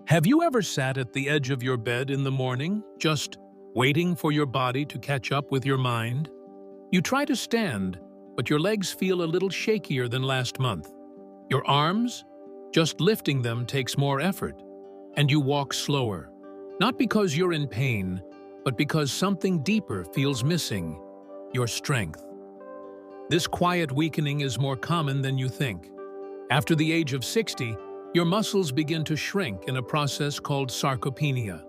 Have you ever sat at the edge of your bed in the morning, just waiting for your body to catch up with your mind? You try to stand, but your legs feel a little shakier than last month. Your arms? Just lifting them takes more effort. And you walk slower. Not because you're in pain, but because something deeper feels missing: your strength. This quiet weakening is more common than you think. After the age of 60, your muscles begin to shrink in a process called sarcopenia.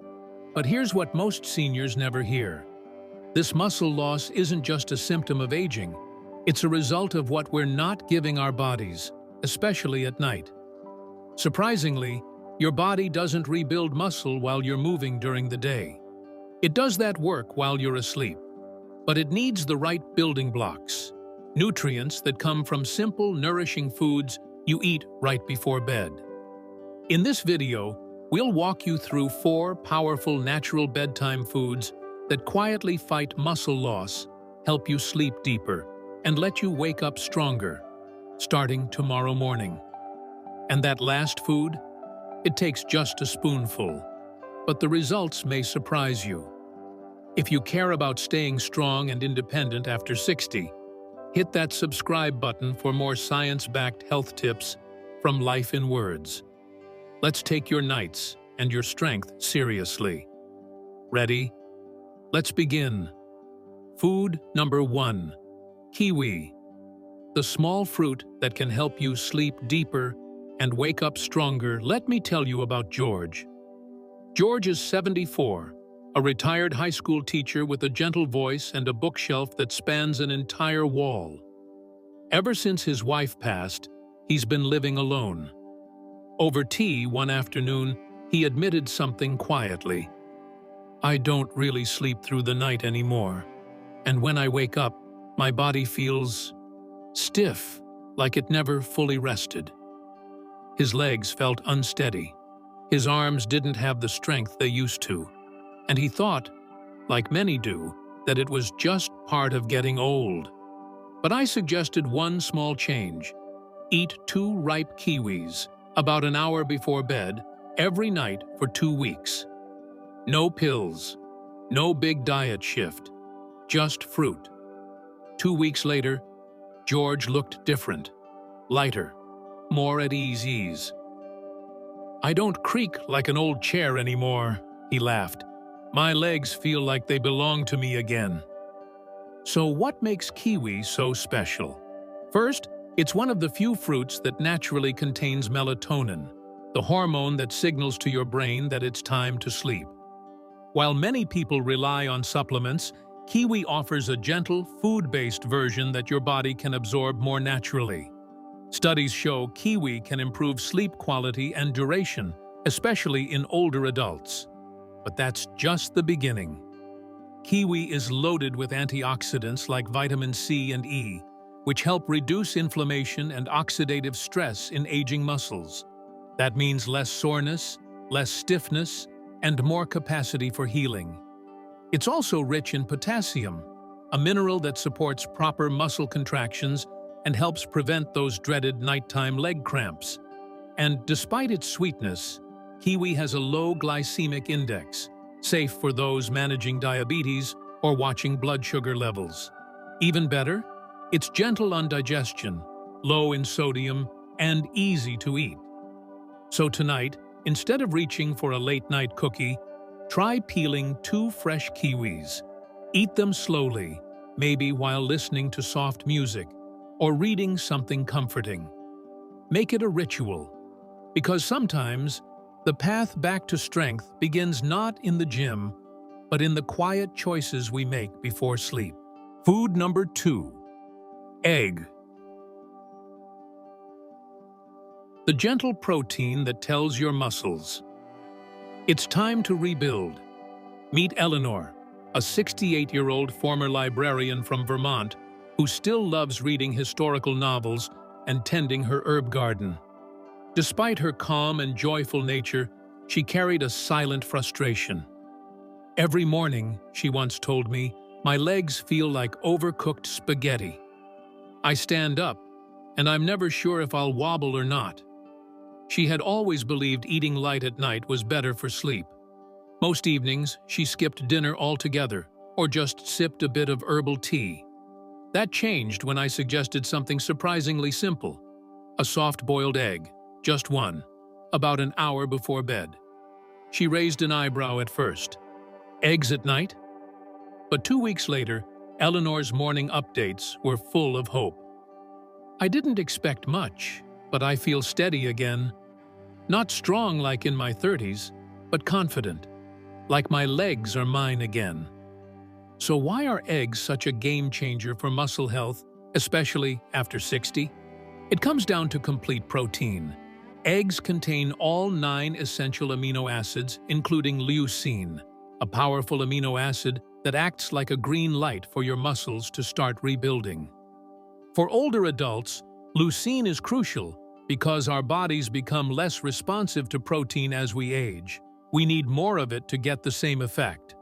But here's what most seniors never hear. This muscle loss isn't just a symptom of aging. It's a result of what we're not giving our bodies, especially at night. Surprisingly, your body doesn't rebuild muscle while you're moving during the day. It does that work while you're asleep. But it needs the right building blocks, nutrients that come from simple, nourishing foods you eat right before bed. In this video, we'll walk you through 4 powerful natural bedtime foods that quietly fight muscle loss, help you sleep deeper, and let you wake up stronger, starting tomorrow morning. And that last food? It takes just a spoonful, but the results may surprise you. If you care about staying strong and independent after 60, hit that subscribe button for more science-backed health tips from Life in Words. Let's take your nights and your strength seriously. Ready? Let's begin. Food number 1. Kiwi. The small fruit that can help you sleep deeper and wake up stronger. Let me tell you about George. George is 74, a retired high school teacher with a gentle voice and a bookshelf that spans an entire wall. Ever since his wife passed, he's been living alone. Over tea one afternoon, he admitted something quietly. "I don't really sleep through the night anymore, and when I wake up, my body feels stiff, like it never fully rested." His legs felt unsteady. His arms didn't have the strength they used to, and he thought, like many do, that it was just part of getting old. But I suggested one small change. Eat 2 ripe kiwis about an hour before bed every night for 2 weeks. No pills, no big diet shift, just fruit. 2 weeks later, George looked different, lighter, more at ease. "I don't creak like an old chair anymore," he laughed. "My legs feel like they belong to me again." So what makes kiwi so special? First, it's one of the few fruits that naturally contains melatonin, the hormone that signals to your brain that it's time to sleep. While many people rely on supplements, kiwi offers a gentle, food-based version that your body can absorb more naturally. Studies show kiwi can improve sleep quality and duration, especially in older adults. But that's just the beginning. Kiwi is loaded with antioxidants like vitamin C and E, which help reduce inflammation and oxidative stress in aging muscles. That means less soreness, less stiffness, and more capacity for healing. It's also rich in potassium, a mineral that supports proper muscle contractions and helps prevent those dreaded nighttime leg cramps. And despite its sweetness, kiwi has a low glycemic index, safe for those managing diabetes or watching blood sugar levels. Even better, it's gentle on digestion, low in sodium, and easy to eat. So tonight, instead of reaching for a late-night cookie, try peeling 2 fresh kiwis. Eat them slowly, maybe while listening to soft music or reading something comforting. Make it a ritual, because sometimes the path back to strength begins not in the gym, but in the quiet choices we make before sleep. Food number 2. Egg. The gentle protein that tells your muscles, it's time to rebuild. Meet Eleanor, a 68-year-old former librarian from Vermont who still loves reading historical novels and tending her herb garden. Despite her calm and joyful nature, she carried a silent frustration. "Every morning," she once told me, "my legs feel like overcooked spaghetti. I stand up, and I'm never sure if I'll wobble or not." She had always believed eating light at night was better for sleep. Most evenings, she skipped dinner altogether, or just sipped a bit of herbal tea. That changed when I suggested something surprisingly simple: a soft-boiled egg, just one, about an hour before bed. She raised an eyebrow at first. Eggs at night? But 2 weeks later, Eleanor's morning updates were full of hope. I didn't expect much, but I feel steady again. Not strong like in my 30s, but confident, like my legs are mine again. So why are eggs such a game changer for muscle health, especially after 60? It comes down to complete protein. Eggs contain all 9 essential amino acids, including leucine, a powerful amino acid that acts like a green light for your muscles to start rebuilding. For older adults, leucine is crucial because our bodies become less responsive to protein as we age. We need more of it to get the same effect.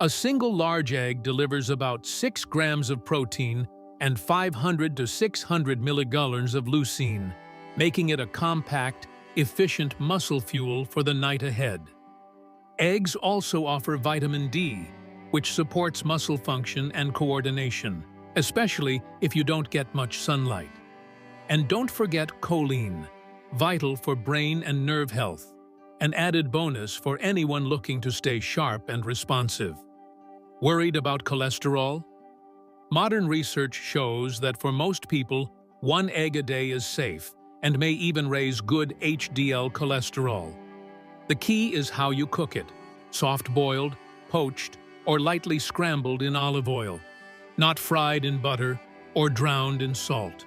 A single large egg delivers about 6 grams of protein and 500 to 600 milligallons of leucine, making it a compact, efficient muscle fuel for the night ahead. Eggs also offer vitamin D, which supports muscle function and coordination, especially if you don't get much sunlight. And don't forget choline, vital for brain and nerve health, an added bonus for anyone looking to stay sharp and responsive. Worried about cholesterol? Modern research shows that for most people, 1 egg a day is safe and may even raise good HDL cholesterol. The key is how you cook it: soft-boiled, poached, or lightly scrambled in olive oil, not fried in butter or drowned in salt.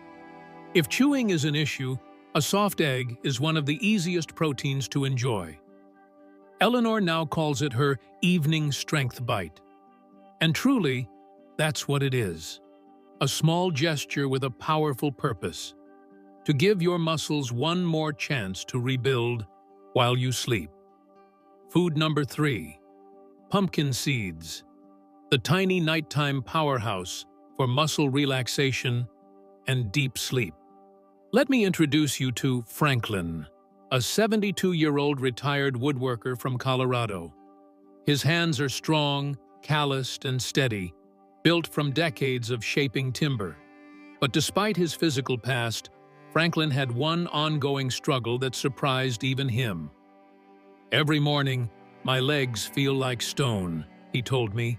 If chewing is an issue, a soft egg is one of the easiest proteins to enjoy. Eleanor now calls it her evening strength bite. And truly, that's what it is. A small gesture with a powerful purpose: to give your muscles one more chance to rebuild while you sleep. Food number 3. Pumpkin seeds. The tiny nighttime powerhouse for muscle relaxation and deep sleep. Let me introduce you to Franklin, a 72-year-old retired woodworker from Colorado. His hands are strong, calloused, and steady, built from decades of shaping timber. But despite his physical past, Franklin had one ongoing struggle that surprised even him. "Every morning, my legs feel like stone," he told me.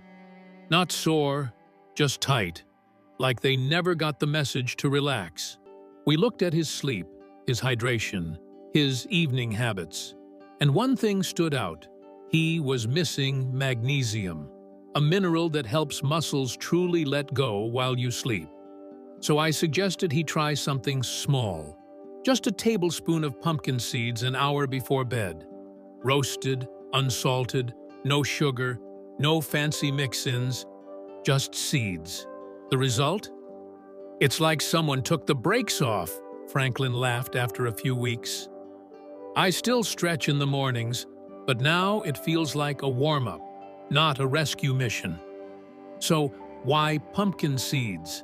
"Not sore, just tight, like they never got the message to relax." We looked at his sleep, his hydration, his evening habits, and one thing stood out: he was missing magnesium, a mineral that helps muscles truly let go while you sleep. So I suggested he try something small, just a tablespoon of pumpkin seeds an hour before bed. Roasted, unsalted, no sugar, no fancy mix-ins, just seeds. The result? "It's like someone took the brakes off," Franklin laughed after a few weeks. "I still stretch in the mornings, but now it feels like a warm-up, not a rescue mission." So, why pumpkin seeds?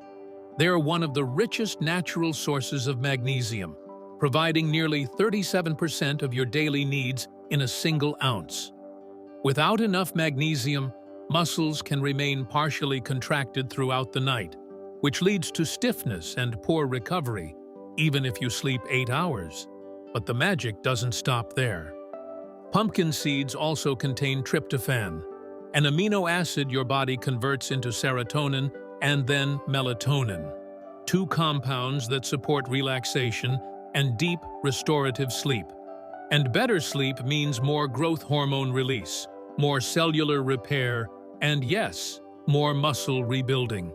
They're one of the richest natural sources of magnesium, providing nearly 37% of your daily needs in a single ounce. Without enough magnesium, muscles can remain partially contracted throughout the night, which leads to stiffness and poor recovery, even if you sleep 8 hours. But the magic doesn't stop there. Pumpkin seeds also contain tryptophan, an amino acid your body converts into serotonin and then melatonin, 2 compounds that support relaxation and deep, restorative sleep. And better sleep means more growth hormone release, more cellular repair, and yes, more muscle rebuilding.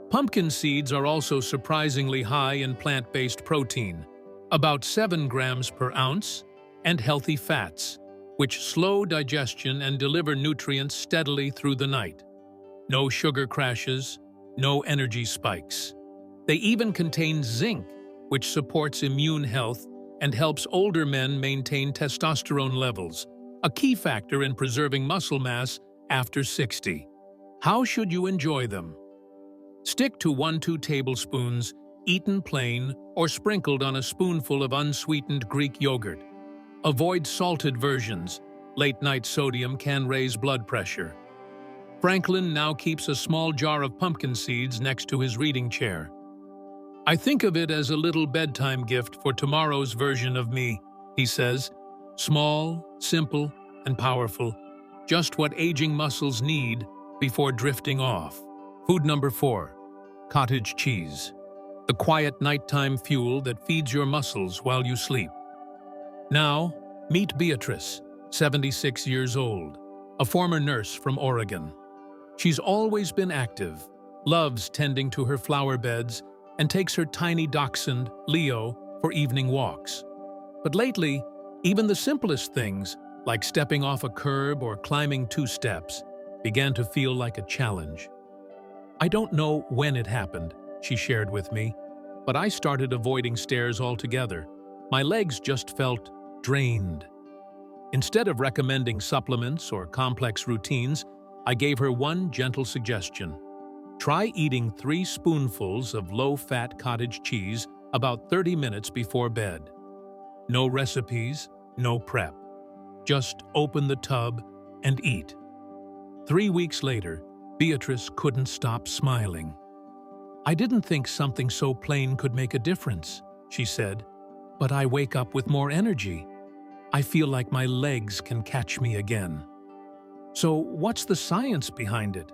Pumpkin seeds are also surprisingly high in plant-based protein, about 7 grams per ounce, and healthy fats, which slow digestion and deliver nutrients steadily through the night. No sugar crashes, no energy spikes. They even contain zinc, which supports immune health and helps older men maintain testosterone levels, a key factor in preserving muscle mass after 60. How should you enjoy them? Stick to 1–2 tablespoons eaten plain or sprinkled on a spoonful of unsweetened Greek yogurt. Avoid salted versions. Late-night sodium can raise blood pressure. Franklin now keeps a small jar of pumpkin seeds next to his reading chair. "I think of it as a little bedtime gift for tomorrow's version of me," he says. "Small, simple, and powerful. Just what aging muscles need before drifting off." Food number 4. Cottage cheese. The quiet nighttime fuel that feeds your muscles while you sleep. Now, meet Beatrice, 76 years old, a former nurse from Oregon. She's always been active, loves tending to her flower beds, and takes her tiny dachshund, Leo, for evening walks. But lately, even the simplest things, like stepping off a curb or climbing 2 steps, began to feel like a challenge. "I don't know when it happened," she shared with me, "but I started avoiding stairs altogether. My legs just felt drained." Instead of recommending supplements or complex routines, I gave her one gentle suggestion. Try eating 3 spoonfuls of low-fat cottage cheese about 30 minutes before bed. No recipes, no prep. Just open the tub and eat. 3 weeks later, Beatrice couldn't stop smiling. "I didn't think something so plain could make a difference," she said, "but I wake up with more energy. I feel like my legs can catch me again." So what's the science behind it?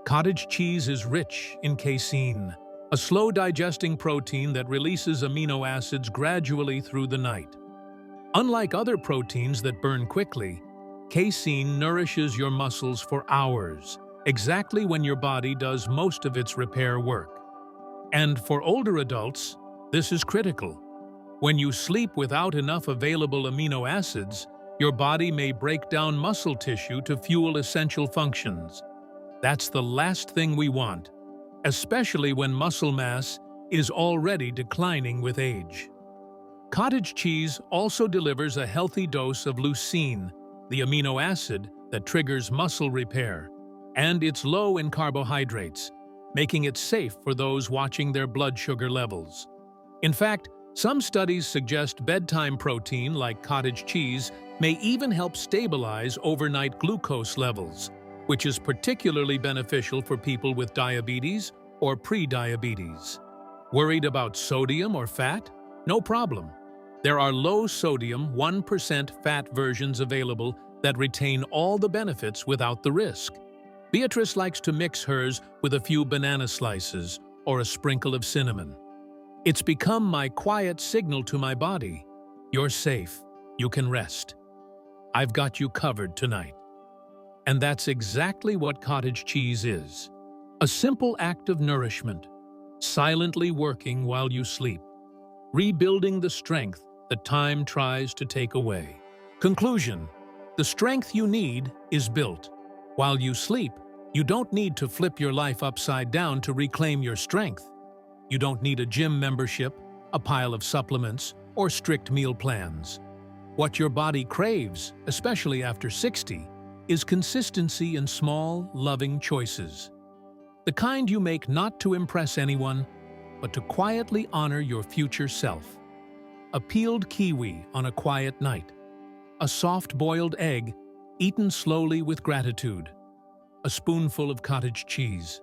Cottage cheese is rich in casein, a slow-digesting protein that releases amino acids gradually through the night. Unlike other proteins that burn quickly, casein nourishes your muscles for hours, exactly when your body does most of its repair work. And for older adults, this is critical. When you sleep without enough available amino acids, your body may break down muscle tissue to fuel essential functions. That's the last thing we want, especially when muscle mass is already declining with age. Cottage cheese also delivers a healthy dose of leucine, the amino acid that triggers muscle repair, and it's low in carbohydrates, making it safe for those watching their blood sugar levels. In fact, some studies suggest bedtime protein like cottage cheese may even help stabilize overnight glucose levels, which is particularly beneficial for people with diabetes or pre-diabetes. Worried about sodium or fat? No problem. There are low-sodium, 1% fat versions available that retain all the benefits without the risk. Beatrice likes to mix hers with a few banana slices or a sprinkle of cinnamon. It's become my quiet signal to my body. You're safe. You can rest. I've got you covered tonight. And that's exactly what cottage cheese is. A simple act of nourishment, silently working while you sleep, rebuilding the strength that time tries to take away. Conclusion: the strength you need is built. While you sleep, you don't need to flip your life upside down to reclaim your strength. You don't need a gym membership, a pile of supplements, or strict meal plans. What your body craves, especially after 60, is consistency in small, loving choices. The kind you make not to impress anyone, but to quietly honor your future self. A peeled kiwi on a quiet night. A soft-boiled egg eaten slowly with gratitude. A spoonful of cottage cheese.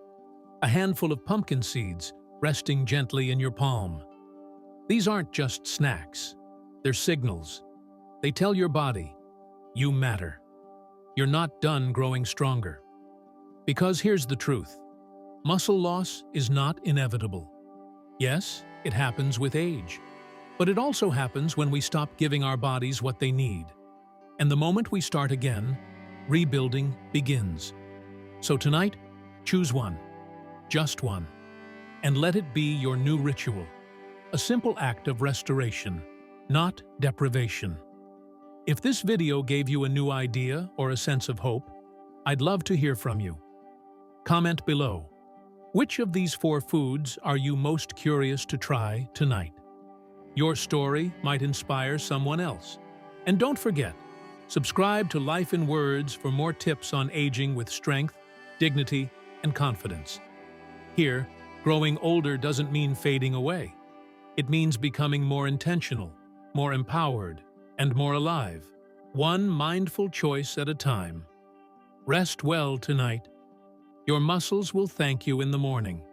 A handful of pumpkin seeds resting gently in your palm. These aren't just snacks. They're signals. They tell your body, you matter. You're not done growing stronger. Because here's the truth. Muscle loss is not inevitable. Yes, it happens with age. But it also happens when we stop giving our bodies what they need. And the moment we start again, rebuilding begins. So tonight, choose one. Just one. And let it be your new ritual. A simple act of restoration, not deprivation. If this video gave you a new idea or a sense of hope, I'd love to hear from you. Comment below. Which of these 4 foods are you most curious to try tonight? Your story might inspire someone else. And don't forget, subscribe to Life in Words for more tips on aging with strength, dignity, and confidence. Here, Growing older doesn't mean fading away. It means becoming more intentional, more empowered, and more alive. One mindful choice at a time. Rest well tonight. Your muscles will thank you in the morning.